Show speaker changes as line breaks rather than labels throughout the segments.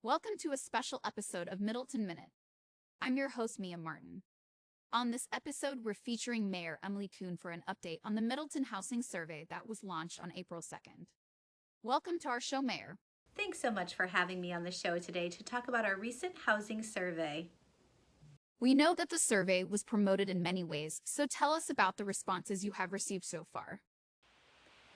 Welcome to a special episode of Middleton Minute. I'm your host, Mia Martin. On this episode, we're featuring Mayor Emily Kuhn for an update on the Middleton Housing Survey that was launched on April 2nd. Welcome to our show, Mayor.
Thanks so much for having me on the show today to talk about our recent housing survey.
We know that the survey was promoted in many ways, so tell us about the responses you have received so far.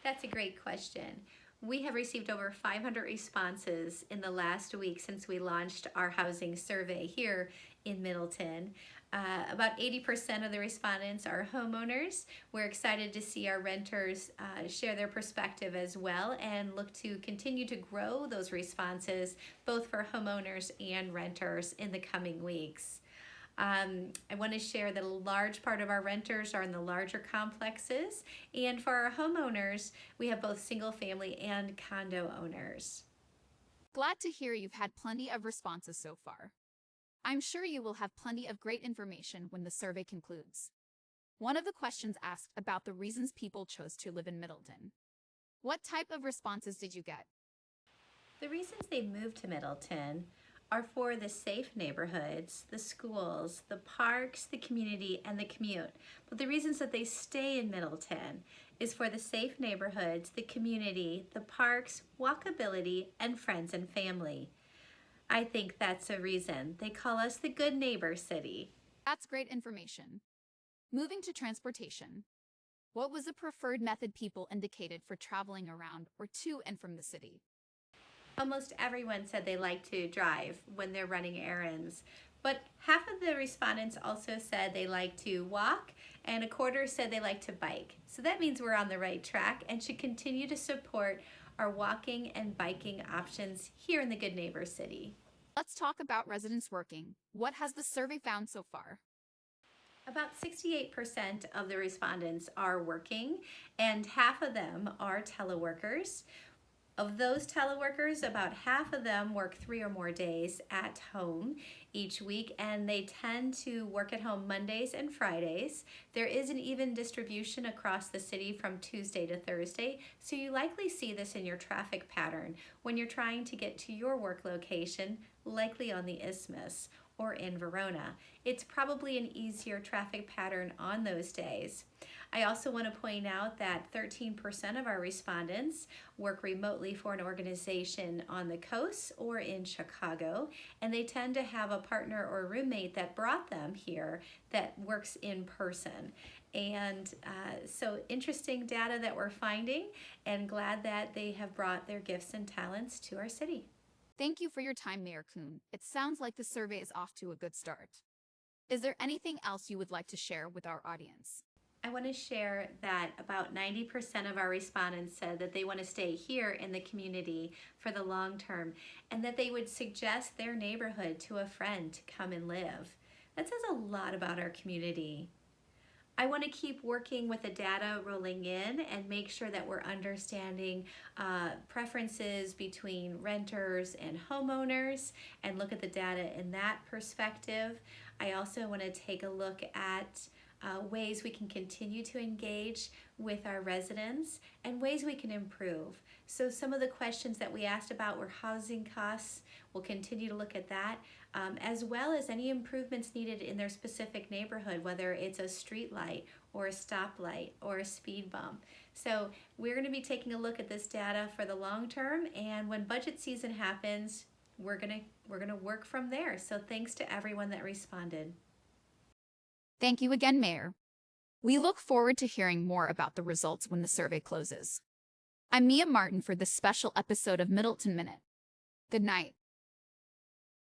That's a great question. We have received over 500 responses in the last week since we launched our housing survey here in Middleton. About 80% of the respondents are homeowners. We're excited to see our renters share their perspective as well and look to continue to grow those responses both for homeowners and renters in the coming weeks. I want to share that a large part of our renters are in the larger complexes, and for our homeowners, we have both single family and condo owners.
Glad to hear you've had plenty of responses so far. I'm sure you will have plenty of great information when the survey concludes. One of the questions asked about the reasons people chose to live in Middleton. What type of responses did you get?
The reasons they moved to Middleton are for the safe neighborhoods, the schools, the parks, the community, and the commute. But the reasons that they stay in Middleton is for the safe neighborhoods, the community, the parks, walkability, and friends and family. I think that's a reason. They call us the Good Neighbor City.
That's great information. Moving to transportation. What was the preferred method people indicated for traveling around or to and from the city?
Almost everyone said they like to drive when they're running errands, but half of the respondents also said they like to walk, and a quarter said they like to bike. So that means we're on the right track and should continue to support our walking and biking options here in the Good Neighbor City.
Let's talk about residents working. What has the survey found so far?
About 68% of the respondents are working, and half of them are teleworkers. Of those teleworkers, about half of them work 3 or more days at home each week, and they tend to work at home Mondays and Fridays. There is an even distribution across the city from Tuesday to Thursday, so you likely see this in your traffic pattern when you're trying to get to your work location, likely on the Isthmus or in Verona. It's probably an easier traffic pattern on those days. I also want to point out that 13% of our respondents work remotely for an organization on the coast or in Chicago, and they tend to have a partner or roommate that brought them here that works in person. And so interesting data that we're finding, and glad that they have brought their gifts and talents to our city.
Thank you for your time, Mayor Kuhn. It sounds like the survey is off to a good start. Is there anything else you would like to share with our audience?
I want to share that about 90% of our respondents said that they want to stay here in the community for the long term, and that they would suggest their neighborhood to a friend to come and live. That says a lot about our community. I want to keep working with the data rolling in and make sure that we're understanding preferences between renters and homeowners and look at the data in that perspective. I also want to take a look at ways we can continue to engage with our residents and ways we can improve. So some of the questions that we asked about were housing costs. We'll continue to look at that, as well as any improvements needed in their specific neighborhood, whether it's a street light or a stoplight or a speed bump. So we're going to be taking a look at this data for the long term, and when budget season happens, we're going to work from there. So thanks to everyone that responded.
Thank you again, Mayor. We look forward to hearing more about the results when the survey closes. I'm Mia Martin for this special episode of Middleton Minute. Good night.